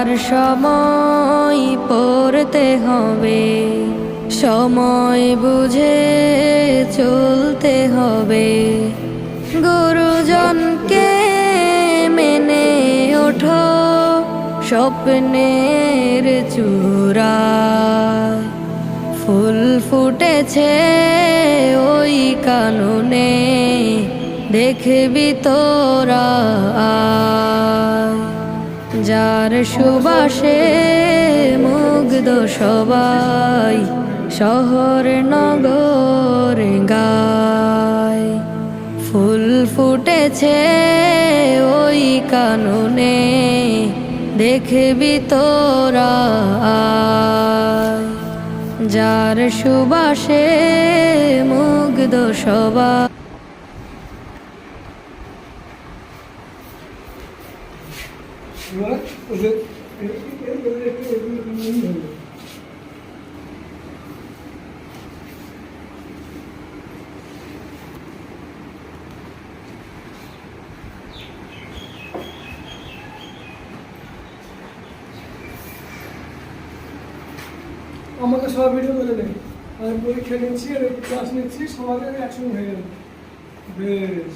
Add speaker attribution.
Speaker 1: যার সময় পড়তে হবে, সময় বুঝে চলতে হবে। গুরুজনকে মেনে ওঠো স্বপ্নের চূড়ায়। ফুল ফুটেছে ওই কাননে, দেখবি তোরা আয়। যার সুবাসে মুগ্ধ সবাই, শহর নগর গায়। ফুল ফুটেছে ওই কাননে, দেখবি তোরা আয়। যার সুবাসে মুগ্ধ সবাই।
Speaker 2: আমাকে সব ভিডিও করে দেয়, আমি পরীক্ষা নিচ্ছি আর ক্লাস নিচ্ছি, সবাই একসঙ্গে হয়ে গেল। বেশ।